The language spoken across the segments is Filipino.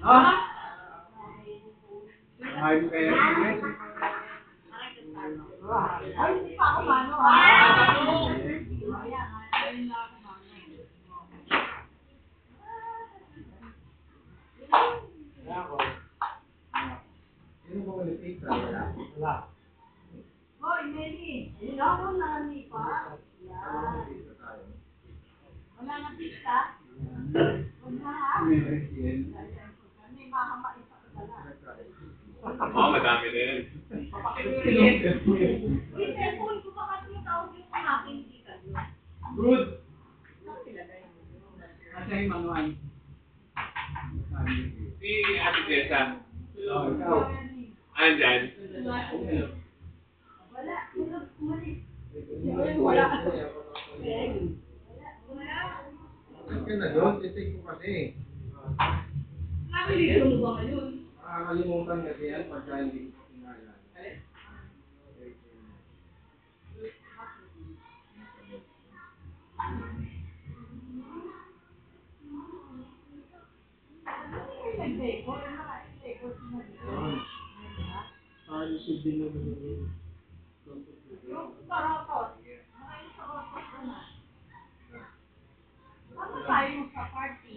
Ah? Ay, kaya rin. Ay, hindi pa ako mano. Sino ba ulit pizza? Wala. Hoy, Nelly. Wala na ni pa. Wala na pista. Wala ha. May mahama isa ko dala. Oo, madami na yan. Uy, cellphone ko pa kasi tawag yung aking kita. Good. Asa yung manual? Si Ate Tessa, Oh, ikaw. andyan. Wala. Umalis. Wala. Wala. Ika na doon, tisig ko kasi. Nakilito mo ba ngayon? Nakakalimutan kasi yan pagka hindi ko kinala. Yung karotot. Ano tayo sa party?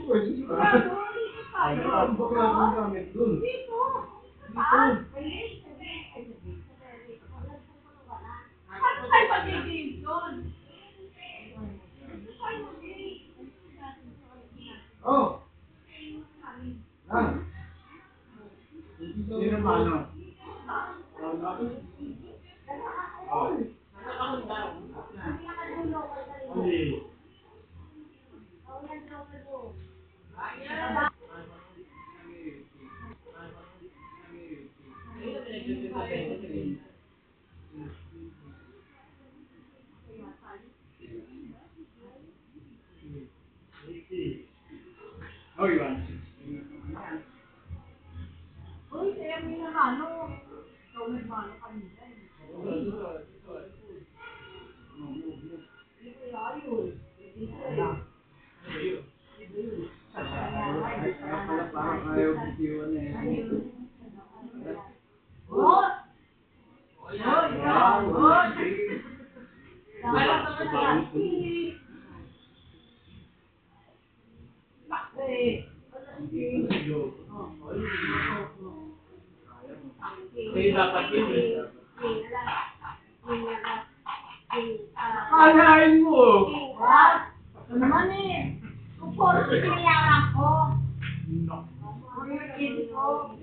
Pwede ba? Ang bakla ng gamit dun. Dito. Saan? Ano tayo pag-game doon? Oh! Lang! Sino mano? Oh. Oh, yun. Uy, kaya may namano. Ikaw nagmano kanina. Parang ayaw bitiwan na yan. Oh! Oy! Wala ka naman sa Hindi dapat yun eh. Kalahin mo! Ano naman eh? Kuporo sinayara ko.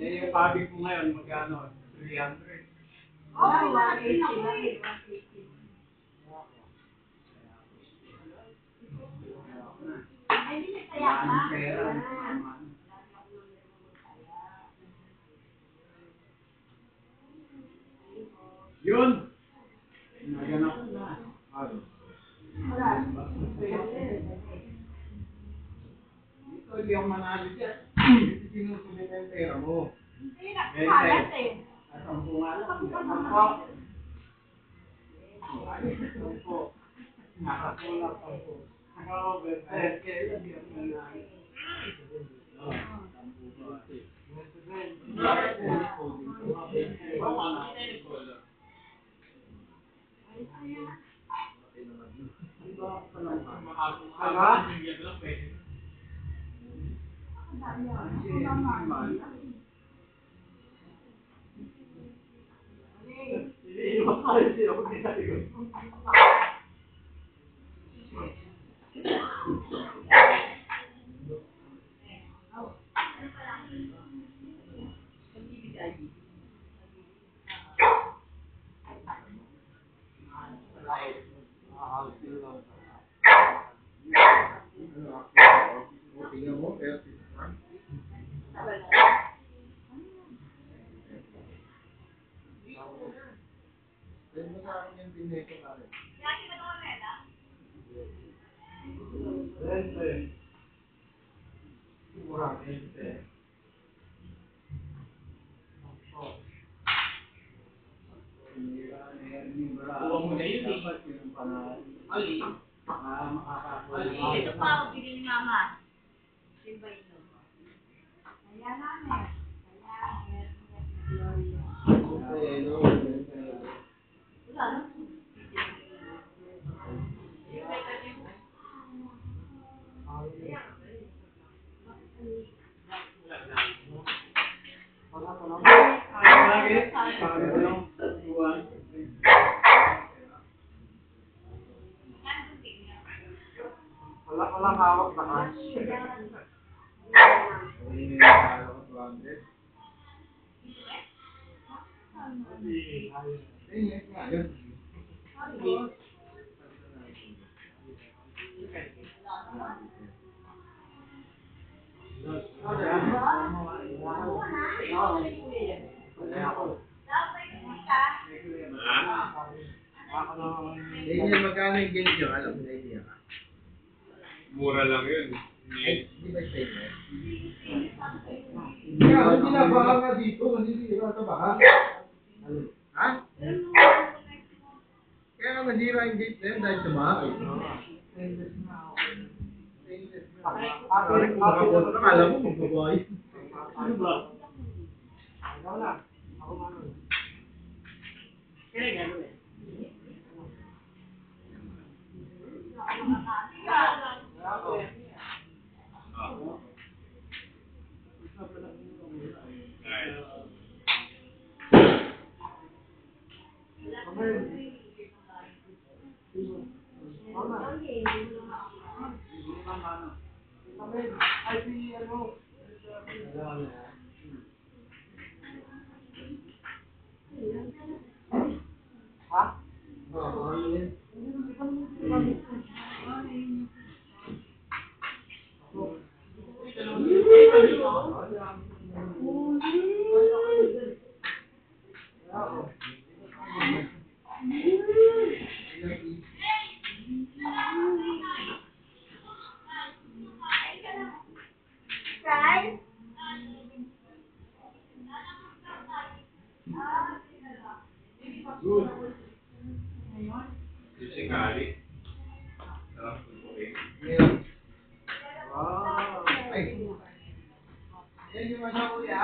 Eh, yung pabig mo ngayon, magkano? 300. Oh, wala din ako eh. Ay, hindi na kaya ka? Ang pera. Yun! Naganap na. Ito, hindi ako manalo dyan. Hindi sinusunod na yung pera mo. Hindi na kalat eh. At ang bunga lang. Sampo. Nakatulak ako. Nakaka-overtime. Kailan yung nanalo? Tingnan mo, kaya pwede mo sa akin yung pinito na rin. Rente. Murang rente. Pinira na yan. Kuha mo na yun eh. Ali. Ito pa, bigyan ni Mama. Simba ito. Kaya namin. Kaya, Gloria. Wala, no? Walang hawak sa cash. Daniel, magkano yung game nyo? Alam mo na idea ka? Mura lang yun. Ay, di ba sa inyo? Kaya, hindi na baka nga dito. Hindi na sa baka. Ha? Kaya nga nasira yung gate na yun dahil sa bahay. Sorry kung makapunta ka, alam mo magbabahay. Ano ba? Ikaw na. Ako nga nun. Kaya gano'n eh. Ha? Si Kali. Sarap tutukin. Wow. Ay. Yan yung mga kuya.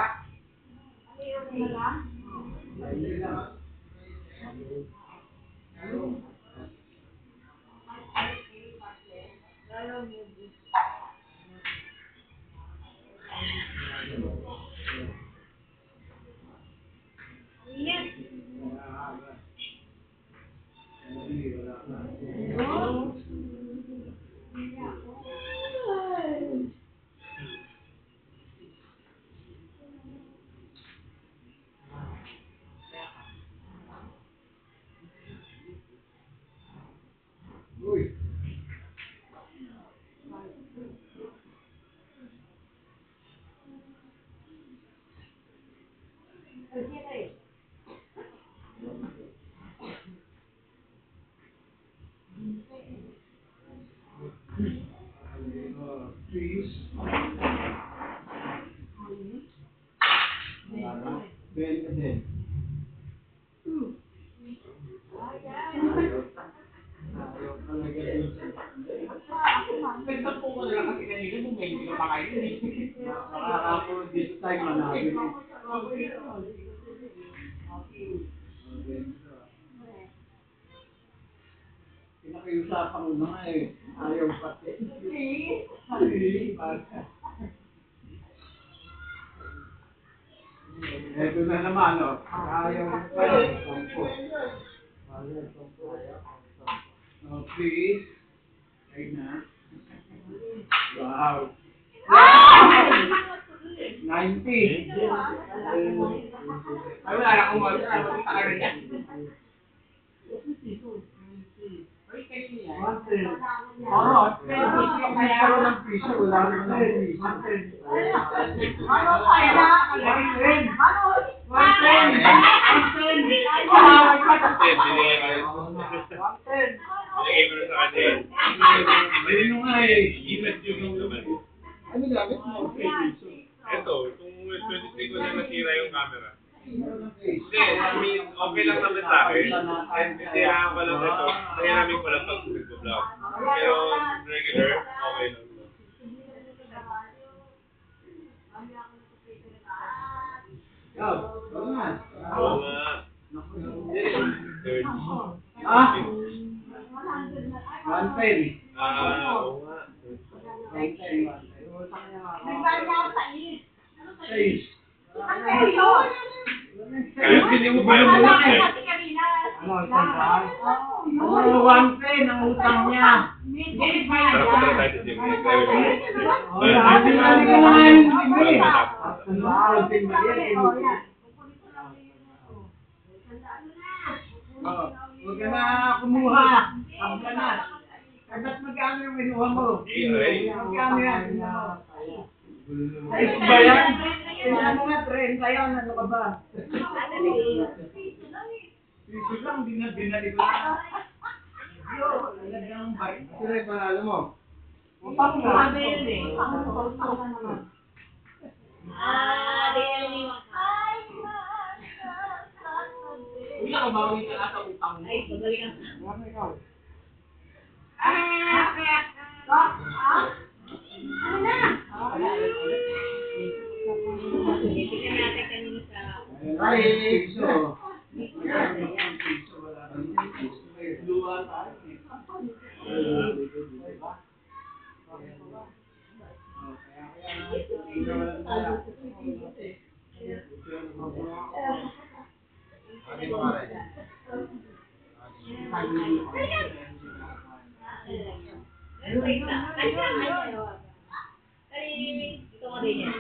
Uy. Please. Ben. Nagtampo ko na lang kasi kanina, bumili ka pa kayo eh. Nakakapon dito tayo manabit. Pinakiusapan mo mga eh. Ayaw pati. Ito na naman o. Ayaw pati. Oh, please. Right na. Wow. 90. Ay, wala na akong wala. Wala akong taka rin yan. Ay, kanina yan. Oo, nagkaroon ng piso. Wala rin ng piso. Ano kaya? Binigay mo na sa kanya. Ayun yung nga eh. Ibat yung naman. Ano gamit mo? Ito, itong 23 ko na nasira yung camera. Nagkaroon ng piso. Hindi, I mean, okay lang naman sa akin. And kailangan ko lang ito. Nahiramin ko lang pag nag-vlog. Pero regular, okay lang. Oo nga. Third. Ah? 110. Oo nga. Kahit hindi mo ba yung mga eh. Ano, 110 ang utang niya. Sarap ko pala tayo sa gym. Sabi nga ni kumain ng timbre. Ang timbre yan. Huwag ka na kumuha. Huwag ka na. Kahit magkano yung minuha mo. Magkano yan? Ayos ba yan? Ano nga, 30 yan. Ano ka ba? Piso lang, binali ko na. Talagang bait. Sino yung panalo mo? Upang mo. Uy, nakabawi ka na sa utang mo. Ay, magaling ang... Ano ikaw? Tingnan natin kanina sa... Ay, piso. Luwa tayo. Ito ko din yan.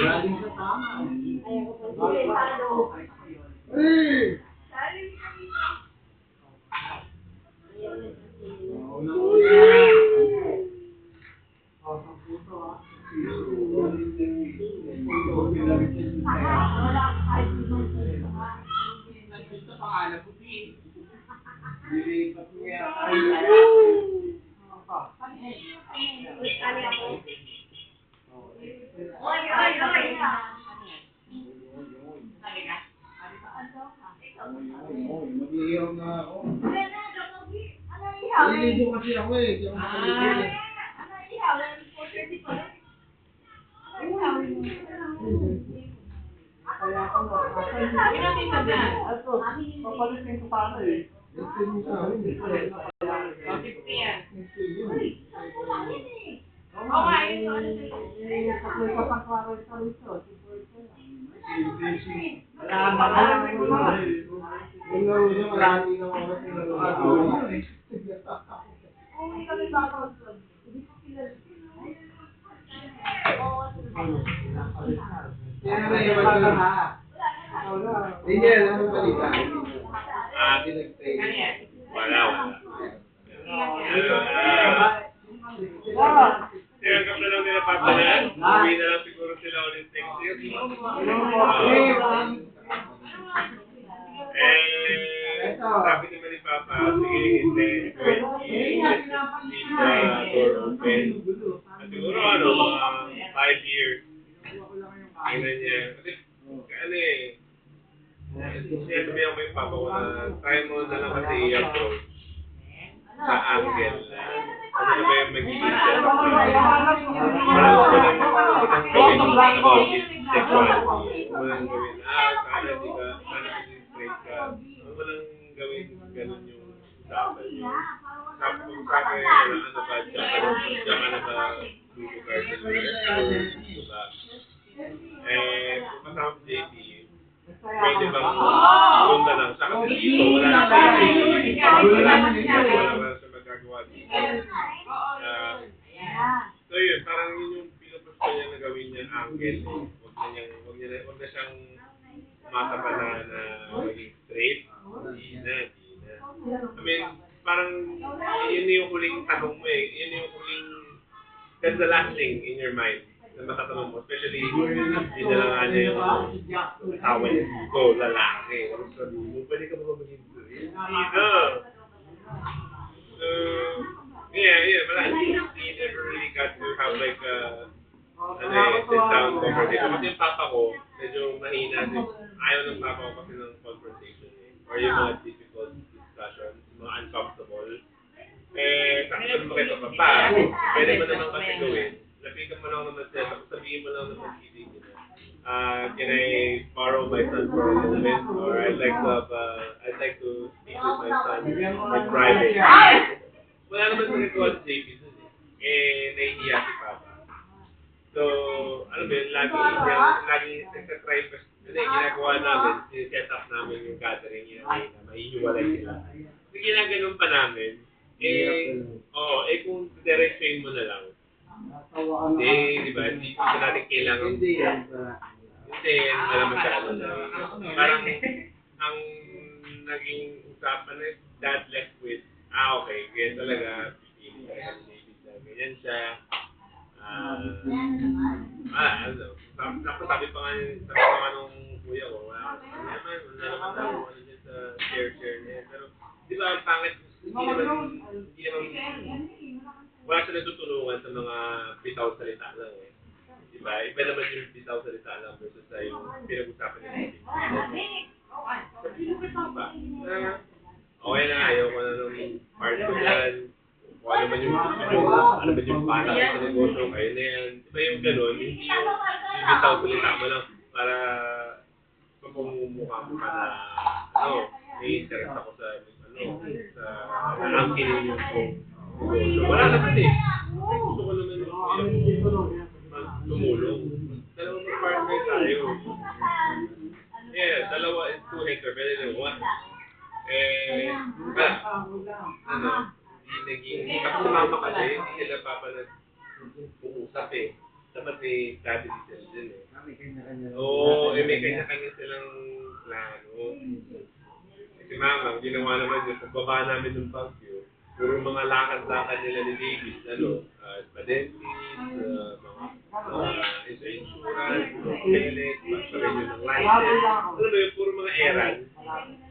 Galing sa tama. Nandito pangalan ko, Pete. Dilipat mo yan. Mag-iiyaw na ako. Naliligo kasi ako eh. Kaya makaligo eh. Kaya ako papalusin ko paano eh. Ito yung sa akin eh. Hindi, ano balita? Wala. Tinanggap na lang nila Papa na yan. Uwi na lang siguro sila ulit next year. Sabi naman ni Papa, sige, hindi. 20, door open. At siguro 5 years. Tingnan niya. Kasi, ano eh, sinasabihan ko yung Papa ko na try mo na lang kasi i-approach sa angle na ano na ba yung magiging setup mo. Parang ko lang gawin about it sexuality. Walang gawin, sana di ka, sana kasi straight ka. Walang gawin ganun yung usapan niyo. Sabi ko sa akin, ano ba, diyan ka na ba lugar sa lugar? Diba? Kung kasama si JP, pwede bang punta lang sa kasi dito, wala na siya magagawa dito. So yun, parang yun yung pinupush ko niya na gawin niya angle. Huwag na siyang matapa na maging straight. Di na. I mean, parang yun yung huling tanong mo eh. Yun yung huling, that's the last thing in your mind na matatanong mo. Especially, hindi na lang ano yung tawal ko, lalaki. Huwag sabihin mo, pwede ka ba maging straight? Hindi na. So, Yeah, but he never really got to have like sit down conversation. Kasi yung papa ko, medyo mahina din. Ayaw ng papa ko kasi ng confrontation eh. Or yung mga difficult discussions, mga uncomfortable. Eh, sabi ko naman kay papa, pwede mo naman kasi gawin. Lapitan mo lang naman siya, tapos sabihin mo lang naman hindi can I borrow my son for a moment? Or I'd like to speak with my son in private. Wala naman nagagawa sa JP dun eh. Eh, nahihiya si Papa. So, alam mo yun, lagi nagtatry pa. Kasi ginagawa namin, set up namin yung gathering yun, mahihiwalay sila. So, ginaganon pa namin. Kung diretsuin mo na lang. Di ba? Hindi ko natin kailangan. Hindi, alam mo siya, parang ang naging usapan na dad left with, okay, ganyan talaga, ganyan siya. Sabi pa nga nung kuya ko, wala naman daw ano dyan sa share niya. Pero, di ba, ang pangit, hindi naman, wala siya natutulungan sa mga bitaw salita lang eh. Diba? Iba naman yung bitaw salita lang versus sa yung pinag-usapan niya. Sabi mo kita ba? Okay na, ayaw ko na ng part ko dyan. Kung ano man yung gusto nyo, ano man yung panak sa negosyo, kayo na yan. Diba yung gano'n? Hindi yung bitaw salita mo lang para mapamumukha mo ka na may-interest ako sa angkinin yung wala naman eh. Gusto ko naman tumulong. Dalawang partner tayo. Yeah, dalawa is two hectares, better than one. Hindi kasi mama kasi, hindi sila papa nag-uusap eh. Dapat may strategy sila din eh. May kanya-kanya silang plano. Si mama, ginawa naman yun, pagbaba namin ng Baguio, puro mga lakad-lakad nila ni David, pa-dentist, mga insurance, pellet, pagparenew ng license. Ano ba yun, puro mga errand.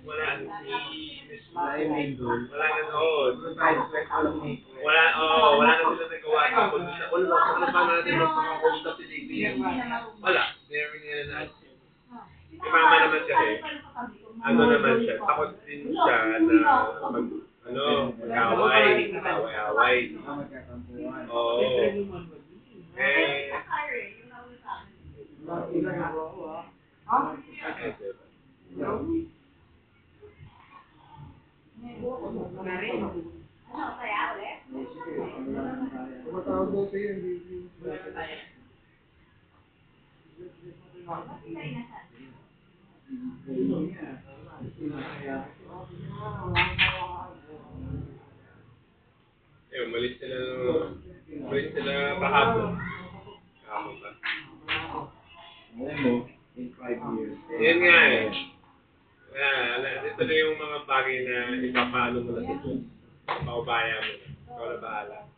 Wala na sila nagawa tapos ano ba natin magpapakausap si David? Wala, never nila na-achieve. Si mama naman kasi, naman siya, takot din siya na mag-away. Umalis sila kahapon. Kahapon ba? In 5 years. Yan nga eh. Ito na yung mga bagay na ipapaano mo na sa Diyos. Paubaya mo na. Ikaw na bahala.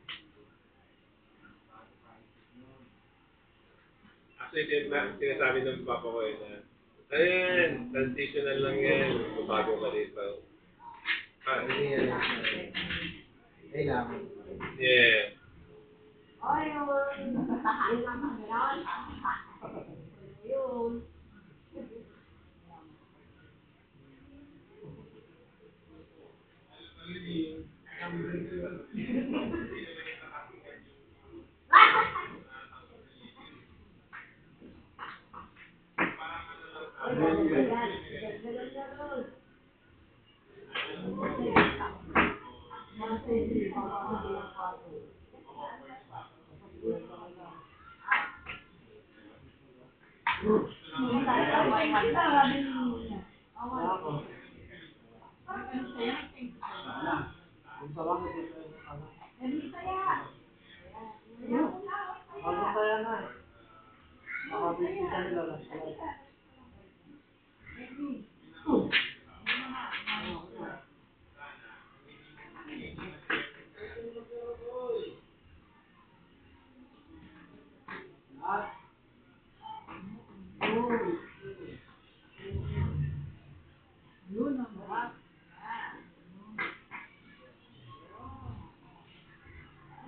Actually, sinasabi ng papa ko eh na transitional lang yan. Bago ka dito. Yeah.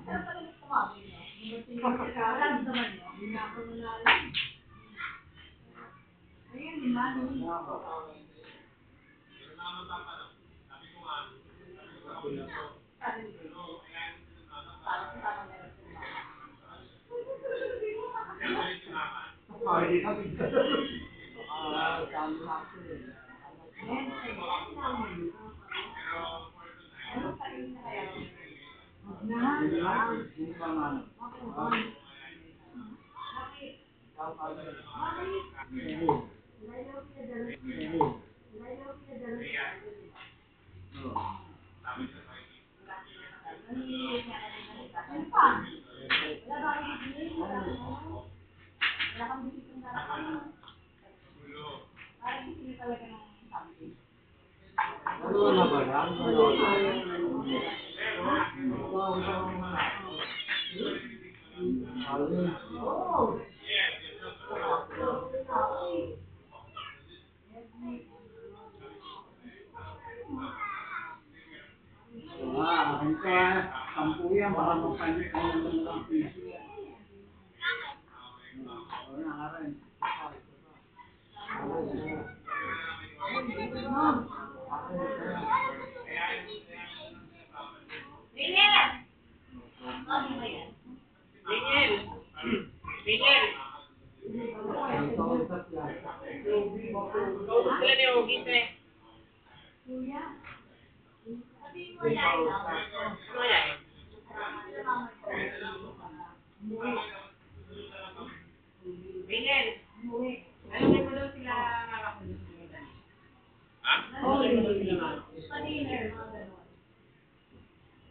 Sarap pala ng kumabi, no? Alam naman yun. Hindi na ako malalim. Ayun, di ba? Ay, kami. Kami ano na ba yan? Ito sampu yan, baka magpalit kayo ng mga piso yan. Wala nga rin.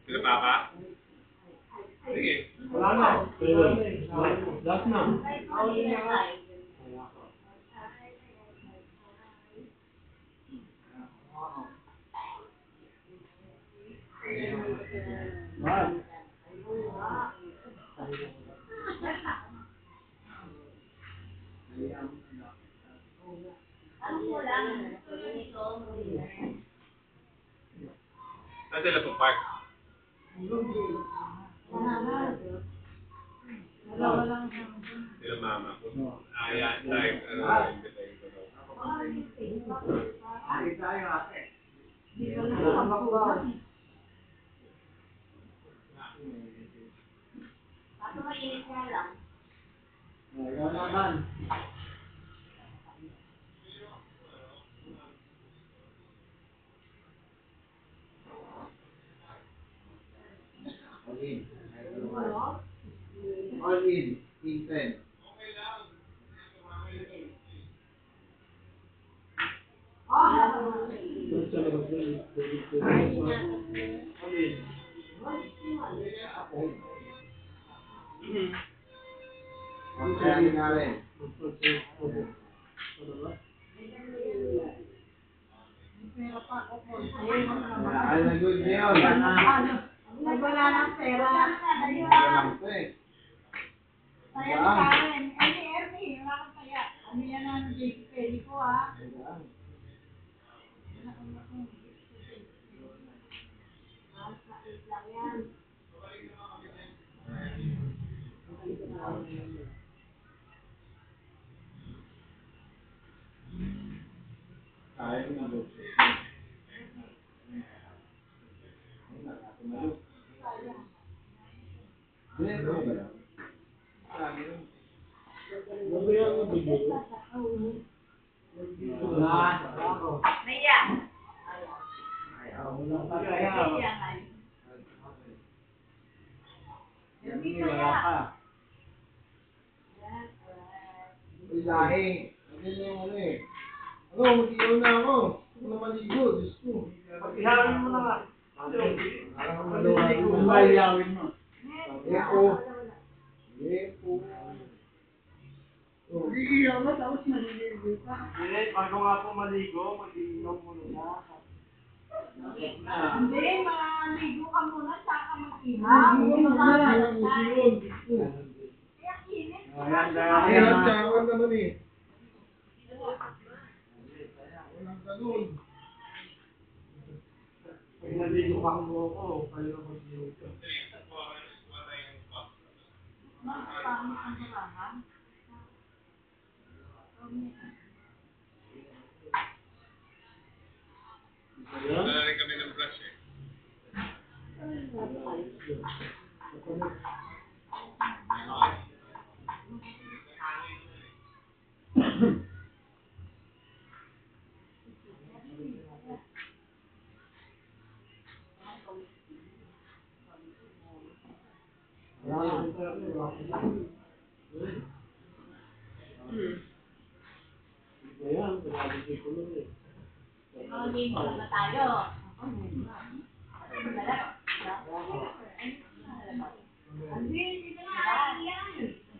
Sila Papa? Sige. Wala na. Last na. Saan sila po park? Sila mama ko. Ayan, like, invite ko daw. Ay, tayo ate. Kaso mainit nga lang. Wala naman. All in. Instant. Nagwala ng pera. Kaya ni Karen, ay ni Ernie, wala kang kaya. Ano yan ang pedi ko ah. Naya. Lahi. Ano, mag-iyaw na ako. Ano na maligo, Diyos ko. Pag-ihalin mo na nga. Ano ba iyawin mo? Epo. Epo. Iiyaw mo, tapos maliligo ka. Hindi, bago nga po maligo, mag-iinom muna na. Hindi, maligo ka muna, saka mag-ihaw. Kaya kinit. Ayan, tsakawan naman eh. Walang ganun. Pag naligo ka mo ako, kayo mag-iinom ka. pangit ang harahan. Wala rin kami ng brush eh. Game na tayo.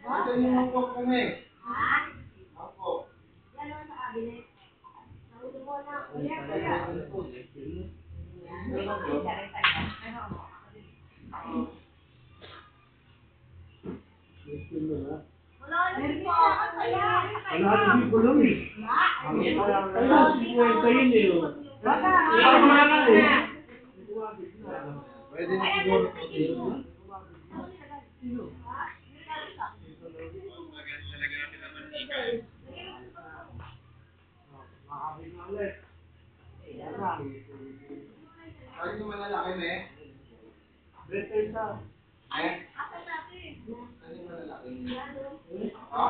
Ito yung mangkok kami. Ha? Mangkok. Yan naman sa cabinet. Naulo mo na. Wala na po. Wala natin yung kulong eh. Kaya 50 yun eh. Baka. Wala na eh. Pwede na siguro ito dito. Talaga namin ang mantika eh. Makakabit na ulit. Kahit yung malalaki na eh. Better sa. Eh? Ano yung malalaki? Ha?